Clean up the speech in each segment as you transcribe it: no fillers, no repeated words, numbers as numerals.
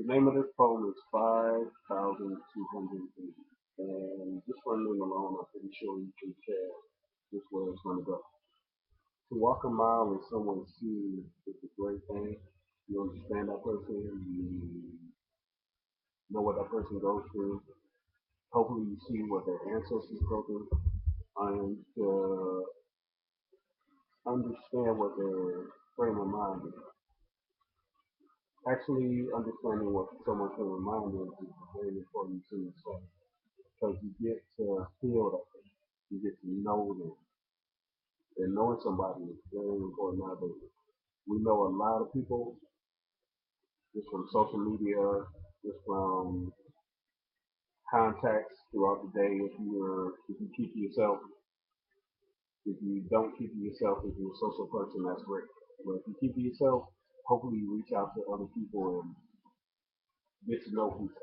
The name of this poem is 5,280. And just from name alone, I'm pretty sure you can tell just where it's going to go. To walk a mile in someone's shoes is a great thing. You understand that person, you know what that person goes through. Hopefully, you see what their ancestors go through, and to understand what their frame of mind is. Actually, understanding what someone's frame of mind is very important to yourself because you get to feel that person, you get to know them, and knowing somebody is very important nowadays. We know a lot of people just from social media, just from contacts throughout the day. If you keep to yourself, if you don't keep to yourself, if you're a social person, that's great. But if you keep to yourself, hopefully you reach out to other people and get to know people.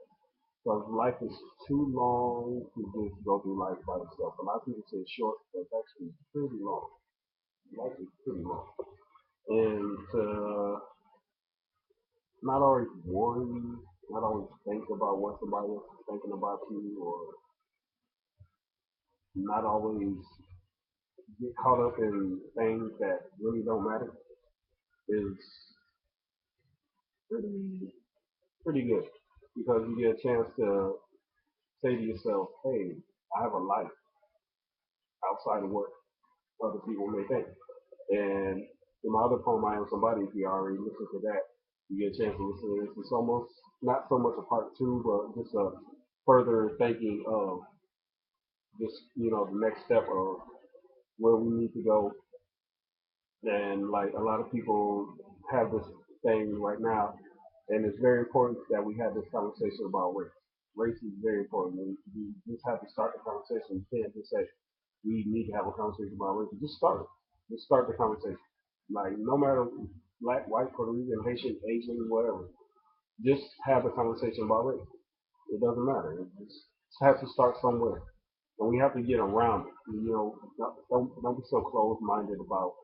Because life is too long to just go through life by yourself. A lot of people say it's short, but it's actually pretty long. Life is pretty long. And to not always worry, not always think about what somebody else is thinking about you, or not always get caught up in things that really don't matter is pretty pretty good because you get a chance to say to yourself, "Hey, I have a life outside of what other people may think." And in my other poem, "I Am Somebody," if you already listened to that, you get a chance to listen to this. It's almost not so much a part two, but just a further thinking of just the next step of where we need to go. And like a lot of people have this thing right now, and it's very important that we have this conversation about race. Race is very important, and you just have to start the conversation. You can't just say we need to have a conversation about race. Just start it. Just start the conversation. Like no matter black, white, Puerto Rican, Haitian, Asian, whatever, just have a conversation about race. It doesn't matter. It just has to start somewhere, and we have to get around it. Don't be so closed-minded about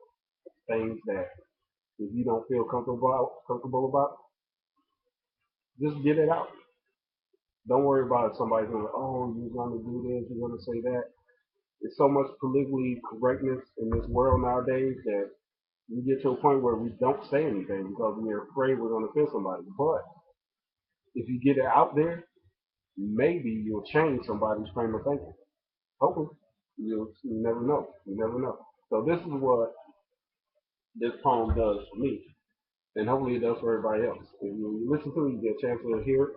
things that if you don't feel comfortable about, just get it out. Don't worry about it. Somebody's gonna, oh, you're gonna do this, you're gonna say that. There's so much politically correctness in this world nowadays that we get to a point where we don't say anything because we're afraid we're gonna offend somebody. But if you get it out there, maybe you'll change somebody's frame of thinking. Hopefully, you never know. You never know. So this is what this poem does for me, and hopefully it does for everybody else. If you listen to it, you get a chance to hear it.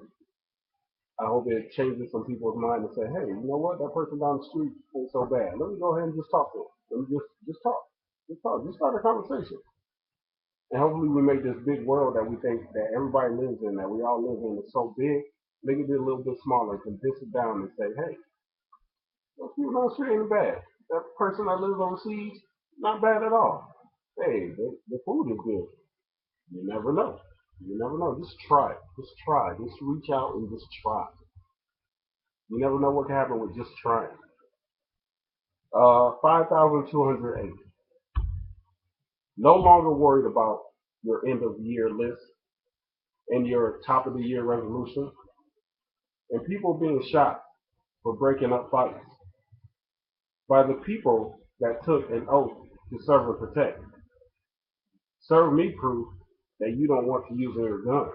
I hope it changes some people's mind and say, hey, you know what? That person down the street ain't so bad. Let me go ahead and just talk to him. Let me just talk. Just talk. Just start a conversation. And hopefully we make this big world that we think that everybody lives in, that we all live in, is so big, make it a little bit smaller, condense it down and say, hey, those people down the street ain't bad. That person that lives overseas, not bad at all. Hey, the food is good. You never know. You never know. Just try it. Just try. Just reach out and just try. You never know what can happen with just trying. 5,280. No longer worried about your end of year list and your top of the year resolution and people being shot for breaking up fights by the people that took an oath to serve and protect. Serve me proof that you don't want to use your gun.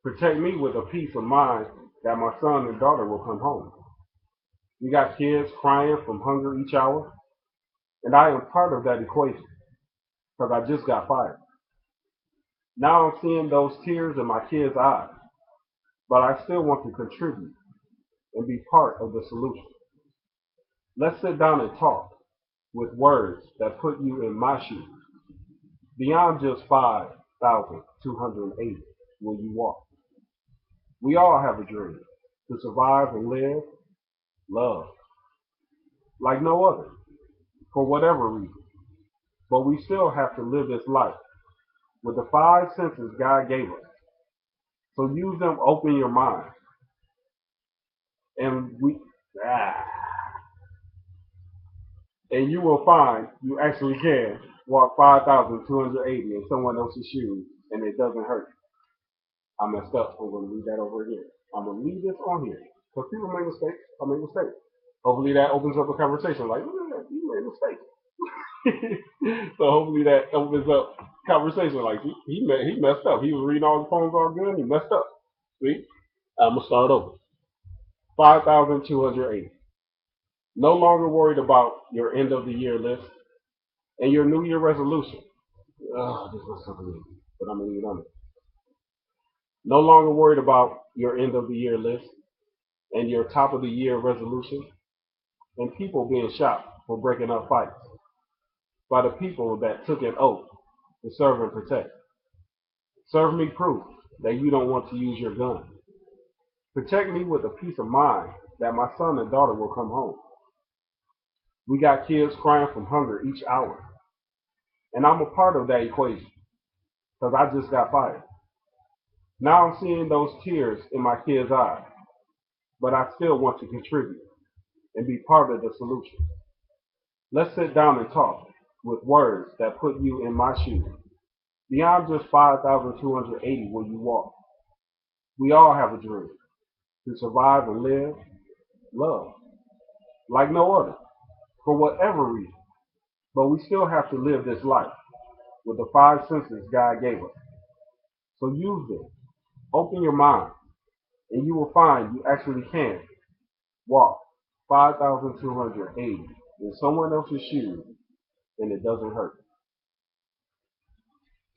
Protect me with a peace of mind that my son and daughter will come home. We got kids crying from hunger each hour, and I am part of that equation because I just got fired. Now I'm seeing those tears in my kids' eyes, but I still want to contribute and be part of the solution. Let's sit down and talk with words that put you in my shoes. Beyond just 5,280 will you walk. We all have a dream to survive and live, love, like no other, for whatever reason. But we still have to live this life with the five senses God gave us. So use them, open your mind, and ah, and you will find you actually can walk 5,280 in someone else's shoes, and it doesn't hurt. I messed up. I'm going to read that over again. I'm going to leave this on here. Because people make mistakes. I make mistakes. Hopefully that opens up a conversation like, "Yeah, you made a mistake." So hopefully that opens up conversation like he messed up. He was reading all the poems all good and he messed up. See? I'm going to start over. 5,280. No longer worried about your end of the year list and your New Year resolution. Oh, this is something, but I'm going to leave it on it. No longer worried about your end of the year list and your top of the year resolution and people being shot for breaking up fights by the people that took an oath to serve and protect. Serve me proof that you don't want to use your gun. Protect me with a peace of mind that my son and daughter will come home. We got kids crying from hunger each hour, and I'm a part of that equation because I just got fired. Now I'm seeing those tears in my kids' eyes, but I still want to contribute and be part of the solution. Let's sit down and talk with words that put you in my shoes. Beyond just 5,280 will you walk. We all have a dream to survive and live, love, like no other, for whatever reason. But we still have to live this life with the five senses God gave us. So use them. Open your mind, and you will find you actually can walk 5,280 in someone else's shoes, and it doesn't hurt.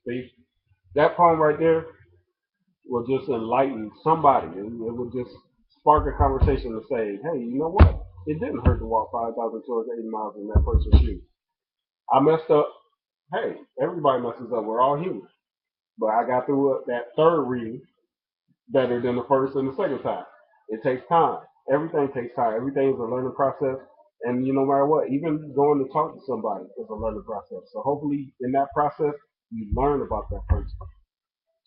See, that poem right there will just enlighten somebody. It will just spark a conversation to say, hey, you know what? It didn't hurt to walk 5,280 miles in that person's shoes. I messed up. Hey, everybody messes up. We're all human. But I got through that third reading better than the first and the second time. It takes time. Everything takes time. Everything is a learning process. And no matter what, even going to talk to somebody is a learning process. So hopefully in that process, you learn about that person.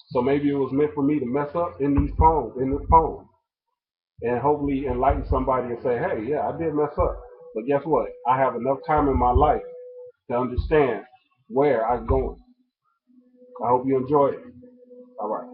So maybe it was meant for me to mess up in this poem, and hopefully enlighten somebody and say, hey, yeah, I did mess up. But guess what? I have enough time in my life to understand where I'm going. I hope you enjoy it. All right.